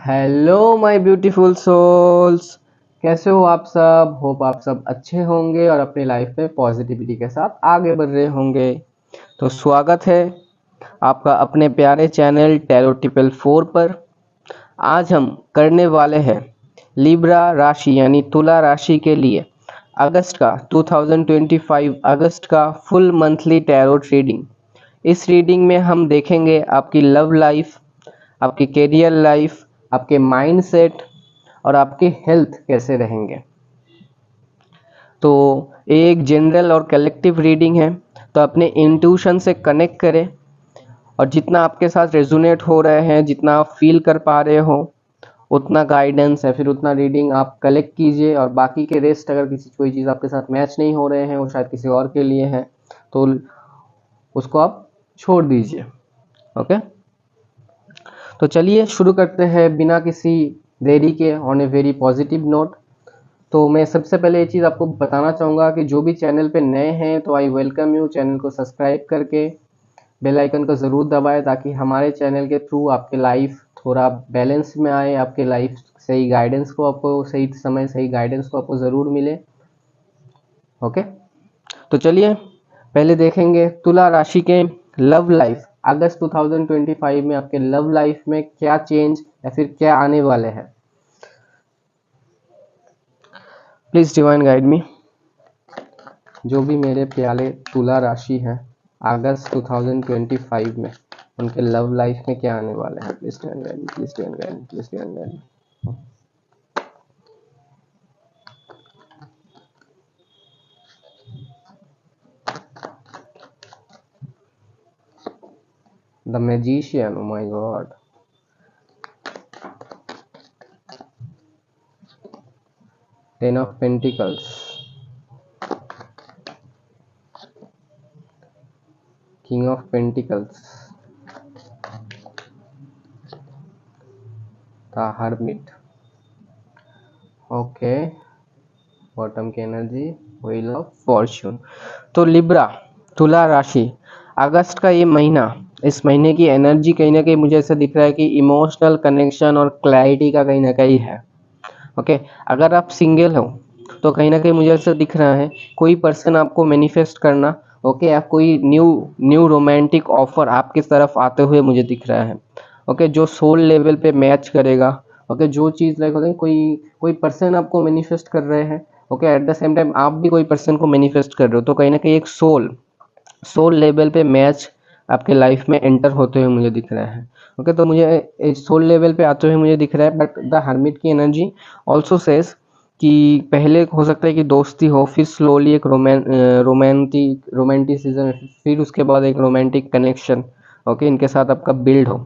Hello my beautiful souls. कैसे हो आप सब? होप आप सब अच्छे होंगे और अपनी लाइफ में पॉजिटिविटी के साथ आगे बढ़ रहे होंगे। तो स्वागत है आपका अपने प्यारे चैनल टैरो ट्रिपल 4 पर। आज हम करने वाले हैं लिब्रा राशि यानी तुला राशि के लिए अगस्त का 2025 अगस्त का फुल मंथली टैरो रीडिंग। इस रीडिंग में हम देखेंगे आपकी लव लाइफ, आपकी कैरियर लाइफ, आपके माइंडसेट और आपके हेल्थ कैसे रहेंगे। तो एक जनरल और कलेक्टिव रीडिंग है, तो अपने इंट्यूशन से कनेक्ट करें और जितना आपके साथ रेजोनेट हो रहे हैं, जितना आप फील कर पा रहे हो, उतना गाइडेंस है फिर उतना रीडिंग आप कलेक्ट कीजिए। और बाकी के रेस्ट अगर कोई चीज़ आपके साथ मैच नहीं हो रहे हैं, वो शायद किसी और के लिए है, तो उसको आप छोड़ दीजिए। ओके, तो चलिए शुरू करते हैं बिना किसी देरी के on a very positive note. तो मैं सबसे पहले ये चीज़ आपको बताना चाहूँगा कि जो भी चैनल पे नए हैं तो आई वेलकम यू, चैनल को सब्सक्राइब करके बेल आइकन को ज़रूर दबाएं ताकि हमारे चैनल के थ्रू आपके लाइफ थोड़ा बैलेंस में आए, आपके लाइफ सही गाइडेंस को आपको सही समय सही गाइडेंस को आपको ज़रूर मिले। ओके, तो चलिए पहले देखेंगे तुला राशि के लव लाइफ अगस्त 2025 में आपके लव लाइफ में क्या चेंज या फिर क्या आने वाले हैं। Please divine guide me. जो भी मेरे प्यारे तुला राशि हैं अगस्त 2025 में उनके लव लाइफ में क्या आने वाले हैं। Please divine guide me, please divine guide me, please divine guide me. The magician, oh my god. Ten of Pentacles, King of Pentacles, The Hermit, okay, bottom की एनर्जी, व्हील ऑफ फॉर्च्यून। तो Libra तुला राशि अगस्त का ये महीना, इस महीने की एनर्जी कहीं ना कहीं मुझे ऐसा दिख रहा है कि इमोशनल कनेक्शन और क्लैरिटी का कहीं ना कहीं है। ओके, अगर आप सिंगल हो तो कहीं ना कहीं मुझे ऐसा दिख रहा है कोई पर्सन आपको मैनिफेस्ट करना, ओके, या कोई न्यू रोमांटिक ऑफर आपकी तरफ आते हुए मुझे दिख रहा है। ओके, जो सोल लेवल पे मैच करेगा। ओके, जो चीज़ लाइक होता है कोई पर्सन आपको मैनिफेस्ट कर रहे हैं, okay, at the same time आप भी कोई पर्सन को मैनिफेस्ट कर रहे हो, तो कहीं ना कहीं एक सोल लेवल पे मैच आपके लाइफ में एंटर होते हुए मुझे दिख रहा है। ओके, तो मुझे सोल लेवल पे आते हुए मुझे दिख रहा है। बट द हर्मिट की एनर्जी ऑल्सो सेज कि पहले हो सकता है कि दोस्ती हो, फिर स्लोली एक रोमांटिसिज्म, फिर उसके बाद एक रोमांटिक कनेक्शन, ओके, इनके साथ आपका बिल्ड हो।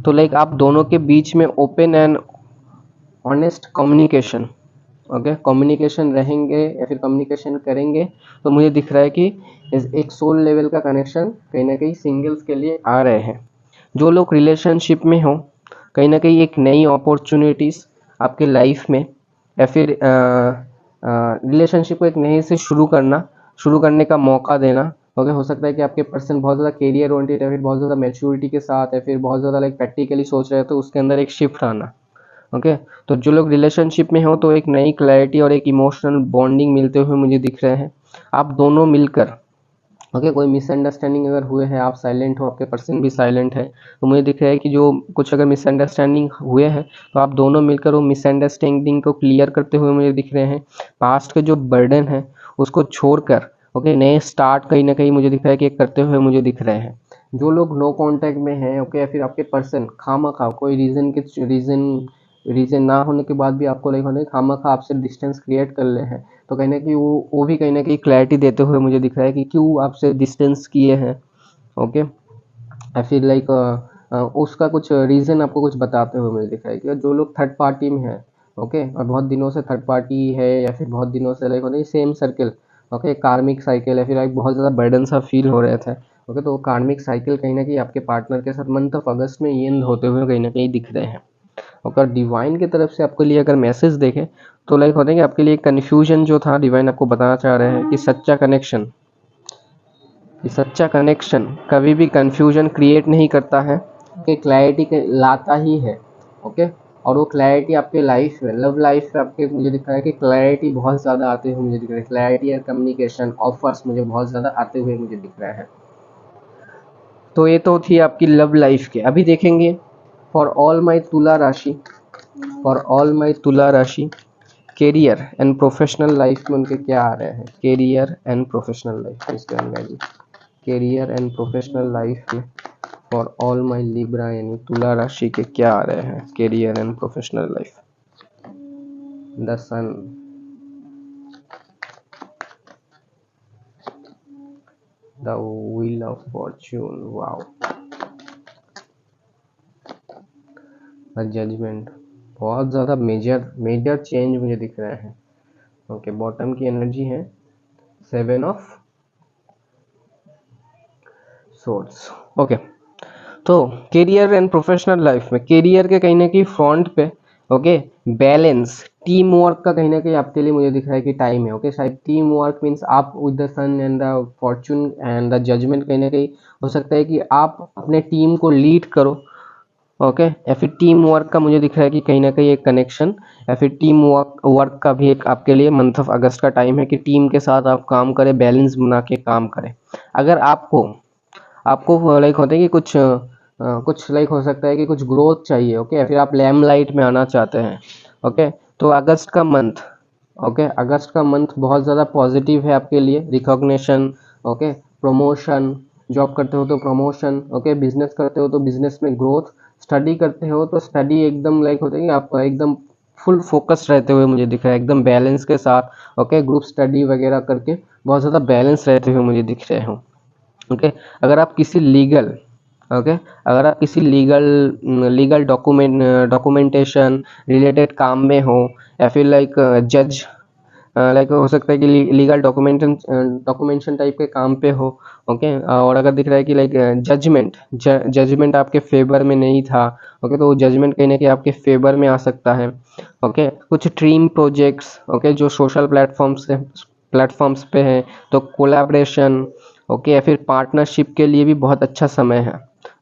तो लाइक आप दोनों के बीच में open and honest communication, okay, communication रहेंगे या फिर कम्युनिकेशन करेंगे। तो मुझे दिख रहा है कि एक सोल लेवल का कनेक्शन कहीं ना कहीं सिंगल्स के लिए आ रहे हैं। जो लोग रिलेशनशिप में हो, कहीं ना कहीं एक नई अपॉर्चुनिटीज़ आपके लाइफ में या फिर रिलेशनशिप को एक नए से शुरू करने का मौका देना। ओके, हो सकता है कि आपके पर्सन बहुत ज़्यादा कैरियर ओरिएंटेड या फिर बहुत ज़्यादा मैच्योरिटी के साथ या फिर बहुत ज़्यादा लाइक प्रैक्टिकली सोच रहे हैं, तो उसके अंदर एक शिफ्ट आना। ओके, तो जो लोग रिलेशनशिप में हो तो एक नई क्लैरिटी और एक इमोशनल बॉन्डिंग मिलते हुए मुझे दिख रहे हैं। आप दोनों मिलकर, ओके, कोई मिसअंडरस्टैंडिंग अगर हुए हैं, आप साइलेंट हो, आपके पर्सन भी साइलेंट है, तो मुझे दिख रहा है कि जो कुछ अगर मिसअंडरस्टैंडिंग हुए हैं तो आप दोनों मिलकर वो मिसअंडरस्टैंडिंग को क्लियर करते हुए मुझे दिख रहे हैं। पास्ट के जो बर्डन है उसको छोड़कर, ओके, नए स्टार्ट कहीं ना कहीं मुझे दिख रहा है कि करते हुए मुझे दिख रहे हैं। जो लोग नो कांटेक्ट में हैं, ओके, या फिर आपके पर्सन खामखा कोई रीज़न ना होने के बाद भी आपको लाइक होने खामखा आपसे डिस्टेंस क्रिएट कर ले हैं, तो कहीं ना कहीं वो भी कहीं ना कहीं क्लैरिटी देते हुए मुझे दिख रहा है कि क्यों आपसे डिस्टेंस किए हैं। ओके, या फिर लाइक उसका कुछ रीज़न आपको कुछ बताते हुए मुझे दिख रहा है कि जो लोग थर्ड पार्टी में है, ओके, और बहुत दिनों से थर्ड पार्टी है या फिर बहुत दिनों से लाइक होता है सेम सर्कल, ओके, कार्मिक साइकिल या फिर एक बहुत ज़्यादा बर्डन सा फील हो रहे थे। ओके, तो कार्मिक साइकिल कहीं ना कहीं आपके पार्टनर के साथ मंथ ऑफ अगस्त में एंड होते हुए कहीं ना कहीं दिख रहे हैं। अगर डिवाइन की तरफ से आपके लिए अगर मैसेज देखें तो लाइक होता है कि आपके लिए कन्फ्यूजन जो था, डिवाइन आपको बताना चाह रहे हैं कि सच्चा कनेक्शन कभी भी कन्फ्यूजन क्रिएट नहीं करता है, कि क्लैरिटी लाता ही है। ओके, और वो क्लैरिटी आपके लाइफ में, लव लाइफ में आपके मुझे दिख रहा है कि क्लैरिटी बहुत ज़्यादा आते हुए मुझे दिख रहा है, क्लैरिटी और कम्युनिकेशन ऑफर्स मुझे बहुत ज़्यादा आते हुए मुझे दिख रहा है। तो ये तो थी आपकी लव लाइफ के। अभी देखेंगे फॉर ऑल माई तुला राशि, फॉर ऑल माई तुला राशि कैरियर एंड प्रोफेशनल लाइफ में उनके क्या आ रहे हैं, कैरियर एंड प्रोफेशनल लाइफ, इसके अंदर कैरियर एंड प्रोफेशनल लाइफ में फॉर ऑल माई लिब्रा यानी तुला राशि के क्या आ रहे हैं, career and professional life. The sun, the wheel of fortune, wow, the judgment, बहुत ज़्यादा मेजर चेंज मुझे दिख रहे हैं। ओके, बॉटम की एनर्जी है 7 ऑफ सोर्ड्स। ओके, तो कैरियर एंड प्रोफेशनल लाइफ में कैरियर के कहीं ना कहीं फ्रंट पे ओके बैलेंस, टीम वर्क का कहीं ना कहीं आपके लिए मुझे दिख रहा है कि टाइम है। ओके, शायद टीम वर्क मीन्स आप with the sun and the fortune and the judgment, कहीं ना कहीं हो सकता है कि आप अपने टीम को लीड करो। ओके, या फिर टीम वर्क का मुझे दिख रहा है कि कहीं ना कहीं एक कनेक्शन, या फिर टीम वर्क का भी एक आपके लिए मंथ ऑफ अगस्त का टाइम है कि टीम के साथ आप काम करें, बैलेंस बना के काम करें। अगर आपको आपको लाइक होता है कि कुछ लाइक हो सकता है कि कुछ ग्रोथ चाहिए, ओके, या फिर आप लैमलाइट में आना चाहते हैं, ओके, तो अगस्त का मंथ, ओके, अगस्त का मंथ बहुत ज़्यादा पॉजिटिव है आपके लिए। रिकॉग्निशन, ओके, प्रमोशन, जॉब करते हो तो प्रमोशन, ओके, बिजनेस करते हो तो बिजनेस में ग्रोथ, स्टडी करते हो तो स्टडी एकदम लाइक होता है कि आप एकदम फुल फोकस रहते हुए मुझे दिख रहा है, एकदम बैलेंस के साथ, ओके, ग्रुप स्टडी वगैरह करके बहुत ज़्यादा बैलेंस रहते हुए मुझे दिख रहे हो। ओके, अगर आप किसी लीगल, ओके, अगर आप किसी लीगल डॉक्यूमेंटेशन रिलेटेड काम में हो, या फिर लाइक जज, लाइक हो सकता है कि लीगल डॉक्यूमेंटेशन टाइप के काम पे हो, ओके, और अगर दिख रहा है कि लाइक जजमेंट आपके फेवर में नहीं था, ओके, तो वो जजमेंट कहीं ना कहीं आपके फेवर में आ सकता है। ओके, कुछ ड्रीम प्रोजेक्ट्स, ओके, जो सोशल प्लेटफॉर्म्स पे हैं, तो कोलैबोरेशन, ओके, या फिर पार्टनरशिप के लिए भी बहुत अच्छा समय है।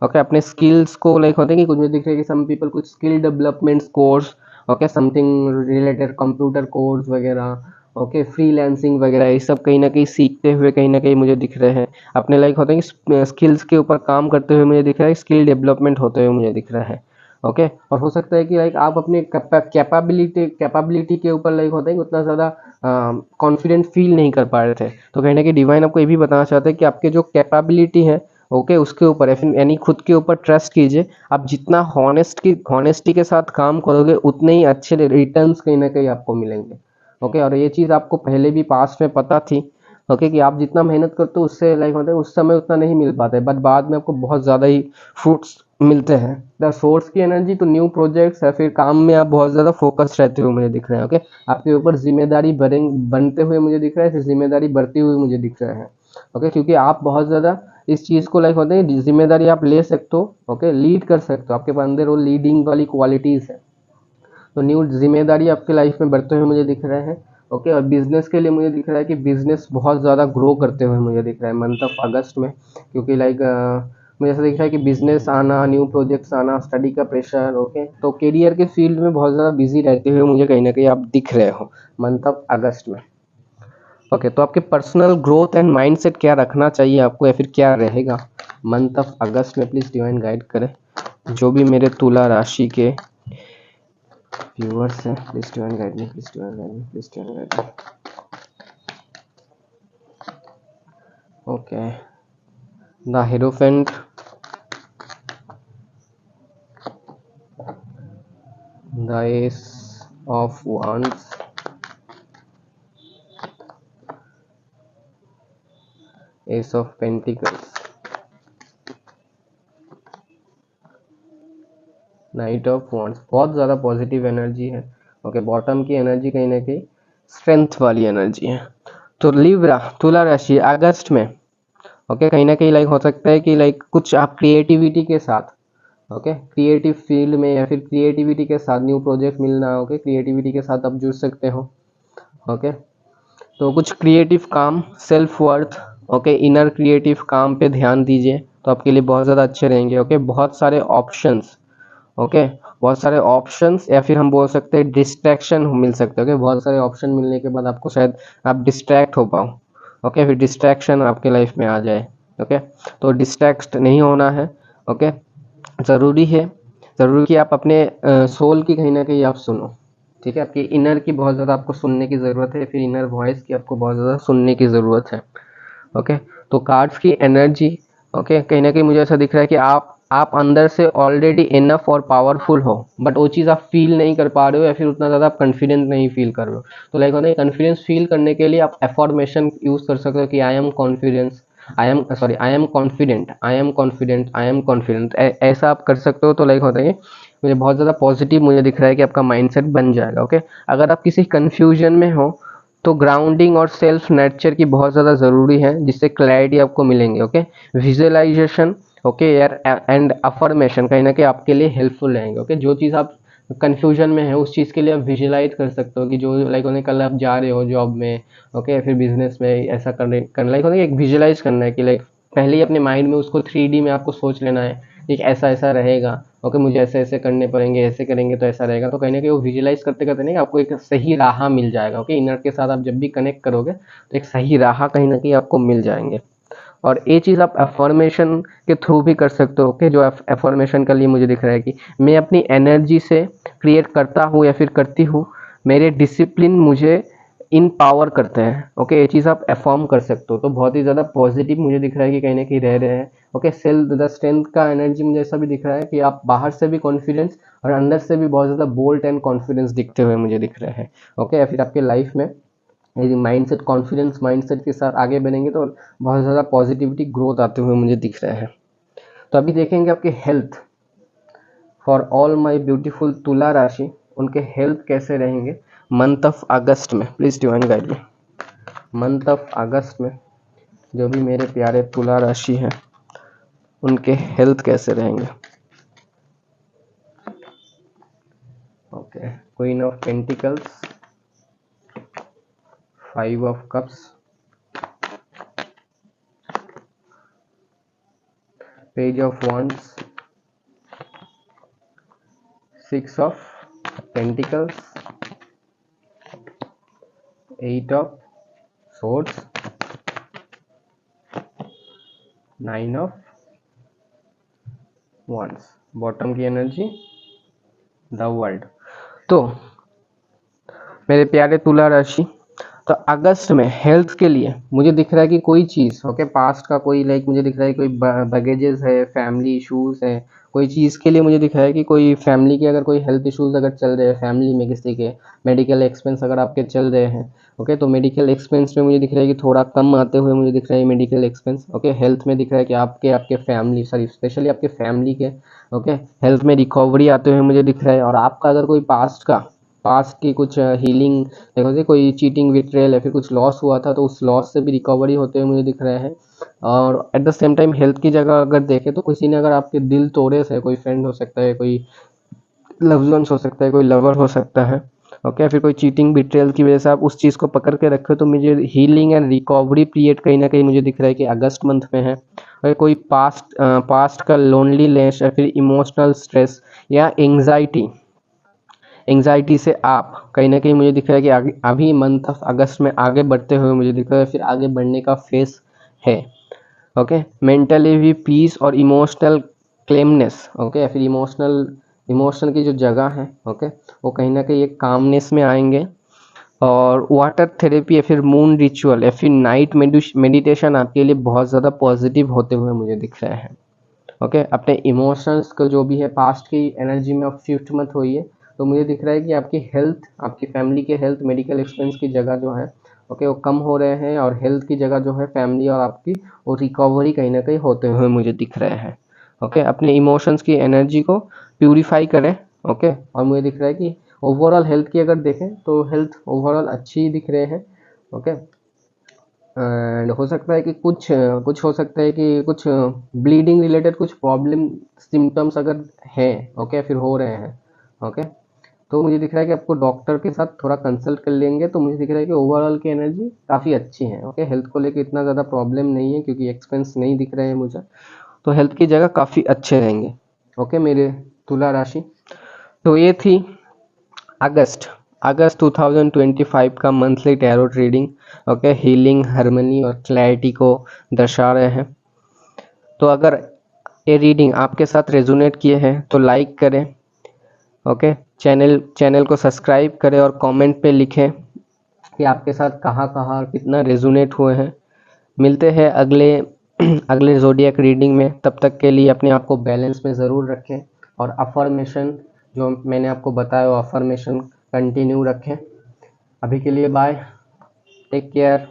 ओके, अपने स्किल्स को लाइक होते हैं कि कुछ में दिख रहा है कि सम पीपल कुछ skill development course, okay, something related computer course वगैरह, ओके, फ्रीलांसिंग वगैरह, ये सब कहीं ना कहीं सीखते हुए कहीं ना कहीं मुझे दिख रहे हैं। अपने लाइक होते हैं कि स्किल्स के ऊपर काम करते हुए मुझे दिख रहा है, स्किल डेवलपमेंट होते हुए मुझे दिख रहा है। ओके, और हो सकता है कि लाइक आप अपने कैपेबिलिटी के ऊपर लाइक होता है कि उतना ज़्यादा कॉन्फिडेंट फील नहीं कर पा रहे थे, तो कहीं ना कहीं डिवाइन आपको ये भी बताना चाहते हैं कि आपके जो कैपेबिलिटी है, ओके, उसके ऊपर यानी खुद के ऊपर ट्रस्ट कीजिए। आप जितना हॉनेस्टी के साथ काम करोगे उतने ही अच्छे रिटर्न्स कहीं ना कहीं आपको मिलेंगे। ओके, और ये चीज़ आपको पहले भी पास्ट में पता थी, ओके, कि आप जितना मेहनत करते हो उससे लाइक होता है उस समय उतना नहीं मिल पाता है, बट बाद में आपको बहुत ज़्यादा ही फ्रूट्स मिलते हैं। द सोर्स की एनर्जी, तो न्यू प्रोजेक्ट्स या फिर काम में आप बहुत ज़्यादा फोकस रहते हुए मुझे दिख रहे हैं। ओके, आपके ऊपर जिम्मेदारी बनते हुए मुझे दिख रहा है, फिर जिम्मेदारी बढ़ती हुई मुझे दिख रहा है। ओके, क्योंकि आप बहुत ज़्यादा इस चीज़ को लाइक होते हैं जिम्मेदारी आप ले सकते हो, ओके, लीड कर सकते हो, आपके अंदर वो लीडिंग वाली क्वालिटीज़ है, तो न्यू जिम्मेदारी आपके लाइफ में बढ़ते हुए मुझे दिख रहे हैं। ओके, और बिजनेस के लिए मुझे दिख रहा है कि बिजनेस बहुत ज़्यादा ग्रो करते हुए मुझे दिख रहा है मंथ ऑफ अगस्त में, क्योंकि लाइक मुझे ऐसा दिख रहा है कि बिजनेस आना, न्यू प्रोजेक्ट्स आना, स्टडी का प्रेशर, ओके, तो करियर के फील्ड में बहुत ज़्यादा बिजी रहते हुए मुझे कहीं ना कहीं आप दिख रहे हो मंथ ऑफ अगस्त में। ओके, तो आपके पर्सनल ग्रोथ एंड माइंडसेट क्या रखना चाहिए आपको, या फिर क्या रहेगा मंथ ऑफ अगस्त में, प्लीज़ डिवाइन गाइड करें जो भी मेरे तुला राशि के व्यूअर्स हैं, please divine guide me, please divine guide me, please divine guide me. Okay, the hierophant, the S of wands, S of pentacles, night of wands, बहुत ज़्यादा पॉजिटिव एनर्जी है। ओके, बॉटम की एनर्जी कहीं ना कहीं strength वाली energy है। तो लिब्रा, तुला राशि अगस्त में, ओके, कहीं ना कहीं लाइक हो सकता है कि लाइक कुछ आप क्रिएटिविटी के साथ, ओके, क्रिएटिव फील्ड में या फिर क्रिएटिविटी के साथ न्यू प्रोजेक्ट मिलना, ओके, क्रिएटिविटी के साथ आप जुड़ सकते हो। ओके, तो कुछ क्रिएटिव काम, self worth, okay, inner creative काम पे ध्यान दीजिए तो आपके लिए बहुत ज़्यादा अच्छे रहेंगे। ओके, बहुत सारे ऑप्शंस, ओके, बहुत सारे ऑप्शंस, या फिर हम बोल सकते हैं डिस्ट्रैक्शन मिल सकते हैं। ओके, बहुत सारे ऑप्शन मिलने के बाद आपको शायद आप डिस्ट्रैक्ट हो पाओ। ओके, फिर डिस्ट्रैक्शन आपके लाइफ में आ जाए। ओके, तो डिस्ट्रैक्ट नहीं होना है। ओके, ज़रूरी है, ज़रूरी कि आप अपने सोल की कहीं ना कहीं आप सुनो। ठीक है, आपकी इनर की बहुत ज़्यादा आपको सुनने की ज़रूरत है, फिर इनर वॉइस की आपको बहुत ज़्यादा सुनने की ज़रूरत है। ओके, तो कार्ड्स की एनर्जी, ओके, कहीं ना कहीं मुझे ऐसा दिख रहा है कि आप अंदर से ऑलरेडी इनफ और पावरफुल हो, बट वो चीज़ आप फील नहीं कर पा रहे हो, या फिर उतना ज़्यादा आप कॉन्फिडेंट नहीं फील कर रहे हो। तो लाइक होता है, कॉन्फिडेंस फील करने के लिए आप एफर्मेशन यूज़ कर सकते हो कि I am confidence, I am confident, I am confident, I am confident, ऐसा आप कर सकते हो। तो लाइक होता है, मुझे बहुत ज़्यादा पॉजिटिव मुझे दिख रहा है कि आपका माइंडसेट बन जाएगा। ओके, अगर आप किसी कन्फ्यूजन में हो तो ग्राउंडिंग और सेल्फ नर्चर की बहुत ज़्यादा ज़रूरी है, जिससे क्लैरिटी आपको मिलेंगे। ओके, विजुअलाइजेशन, ओके यार, एंड अफर्मेशन कहीं ना कहीं आपके लिए हेल्पफुल रहेंगे। ओके, जो चीज़ आप कन्फ्यूजन में है उस चीज़ के लिए आप विजुअलाइज कर सकते हो कि जो लाइक उन्हें कल आप जा रहे हो जॉब में, ओके, फिर बिजनेस में ऐसा करने लाइक उन्हें एक विजुअलाइज करना है कि लाइक पहले ही अपने माइंड में उसको 3D में आपको सोच लेना है कि ऐसा ऐसा रहेगा। ओके, मुझे ऐसे ऐसे करने पड़ेंगे, ऐसे करेंगे तो ऐसा रहेगा। तो कहीं ना कहीं वो विजुअलाइज करते करते नहीं आपको एक सही राह मिल जाएगा। ओके, इनर के साथ आप जब भी कनेक्ट करोगे तो एक सही राह कहीं ना कहीं आपको मिल जाएंगे। और ये चीज़ आप अफर्मेशन के थ्रू भी कर सकते हो। ओके, जो अफर्मेशन के लिए मुझे दिख रहा है कि मैं अपनी एनर्जी से क्रिएट करता हूँ या फिर करती हूँ, मेरे डिसिप्लिन मुझे इन पावर करते हैं। ओके, ये चीज़ आप अफर्म कर सकते हो। तो बहुत ही ज़्यादा पॉजिटिव मुझे दिख रहा है कि कहीं ना कहीं रह रहे हैं। ओके, सेल्फ द स्ट्रेंथ का एनर्जी मुझे ऐसा भी दिख रहा है कि आप बाहर से भी कॉन्फिडेंस और अंदर से भी बहुत ज़्यादा बोल्ड एंड कॉन्फिडेंस दिखते हुए मुझे दिख रहे हैं। ओके, या फिर आपके लाइफ में यदि माइंडसेट कॉन्फिडेंस माइंडसेट के साथ आगे बढ़ेंगे तो बहुत ज़्यादा पॉजिटिविटी ग्रोथ आते हुए मुझे दिख रहे हैं। तो अभी देखेंगे आपके health for all my beautiful तुला राशि, उनके हेल्थ कैसे रहेंगे मंथ ऑफ अगस्त में। प्लीज़ डिवाइन गाइड में मंथ ऑफ अगस्त में जो भी मेरे प्यारे तुला राशि हैं उनके हेल्थ कैसे रहेंगे। Okay, queen of pentacles, 5 of cups, page of wands, 6 of pentacles, 8 of swords, 9 of wands, bottom की एनर्जी द वर्ल्ड। तो मेरे प्यारे तुला राशि, तो अगस्त में हेल्थ के लिए मुझे दिख रहा है कि कोई चीज़, ओके, पास्ट का कोई लाइक मुझे दिख रहा है कोई बैगेजेस है, फैमिली इश्यूज है, कोई चीज़ के लिए मुझे दिख रहा है कि कोई फैमिली के अगर कोई हेल्थ इश्यूज अगर चल रहे हैं फैमिली में, किसी के मेडिकल एक्सपेंस अगर आपके चल रहे हैं, ओके, तो मेडिकल एक्सपेंस में मुझे दिख रहा है कि थोड़ा कम आते हुए मुझे दिख रहा है मेडिकल एक्सपेंस। ओके, हेल्थ में दिख रहा है कि आपके फैमिली, सॉरी स्पेशली आपके फैमिली के, ओके, हेल्थ में रिकवरी आते हुए मुझे दिख रहा है। और आपका अगर कोई पास्ट की कुछ हीलिंग, देखो जी, कोई चीटिंग विट्रेल या फिर कुछ लॉस हुआ था तो उस लॉस से भी रिकवरी होते हुए मुझे दिख रहे हैं। और at the same time health की जगह अगर देखें तो किसी ने अगर आपके दिल तोड़े से, कोई फ्रेंड हो सकता है, कोई लव्ड वंस हो सकता है, कोई लवर हो सकता है, ओके, फिर कोई चीटिंग बिट्रेल की वजह से आप उस चीज़ को पकड़ के रखे हो, तो मुझे हीलिंग एंड रिकवरी पीरियड कहीं ना कहीं मुझे दिख रहा है कि अगस्त मंथ में है। और कोई पास्ट का लोनलीनेस या फिर इमोशनल स्ट्रेस या एंग्जाइटी से आप कहीं ना कहीं मुझे दिख रहा है कि अभी मंथ ऑफ अगस्त में आगे बढ़ते हुए मुझे दिख रहा है, फिर आगे बढ़ने का फेस है। ओके, मेंटली भी पीस और इमोशनल क्लेमनेस, ओके, या फिर इमोशनल की जो जगह है, ओके, वो कहीं ना कहीं एक कामनेस में आएंगे। और वाटर थेरेपी या फिर मून रिचुअल या फिर नाइट मेडिटेशन आपके लिए बहुत ज़्यादा पॉजिटिव होते हुए मुझे दिख रहे हैं। ओके, अपने इमोशंस को जो भी है पास्ट की एनर्जी में आप शिफ्ट मत होइए। तो मुझे दिख रहा है कि आपकी हेल्थ, आपकी फैमिली के हेल्थ, मेडिकल एक्सपेंस की जगह जो है, ओके, वो कम हो रहे हैं, और हेल्थ की जगह जो है फैमिली और आपकी वो रिकवरी कहीं ना कहीं होते हुए मुझे दिख रहे हैं। ओके, अपने इमोशंस की एनर्जी को प्यूरिफाई करें। ओके, और मुझे दिख रहा है कि ओवरऑल हेल्थ की अगर देखें तो हेल्थ ओवरऑल अच्छी दिख रहे हैं। ओके, एंड हो सकता है कि कुछ हो सकता है कि कुछ ब्लीडिंग रिलेटेड कुछ प्रॉब्लम सिम्टम्स अगर हैं, ओके, फिर हो रहे हैं, ओके, तो मुझे दिख रहा है कि आपको डॉक्टर के साथ थोड़ा कंसल्ट कर लेंगे। तो मुझे दिख रहा है कि ओवरऑल की एनर्जी काफ़ी अच्छी है। ओके, हेल्थ को लेकर इतना ज़्यादा प्रॉब्लम नहीं है क्योंकि एक्सपेंस नहीं दिख रहे हैं मुझे, तो हेल्थ की जगह काफ़ी अच्छे रहेंगे। ओके, मेरे तुला राशि, तो ये थी अगस्त अगस्त 2025 का monthly tarot reading. Okay, healing, harmony और क्लैरिटी को दर्शा रहे हैं। तो अगर ये रीडिंग आपके साथ रेजोनेट किए हैं तो लाइक करें। ओके, चैनल को सब्सक्राइब करें और कमेंट पे लिखें कि आपके साथ कहाँ कहाँ कितना रेजोनेट हुए हैं। मिलते हैं अगले अगले ज़ोडिएक रीडिंग में। तब तक के लिए अपने आप को बैलेंस में ज़रूर रखें और अफर्मेशन जो मैंने आपको बताया वो अफर्मेशन कंटिन्यू रखें। अभी के लिए बाय, टेक केयर।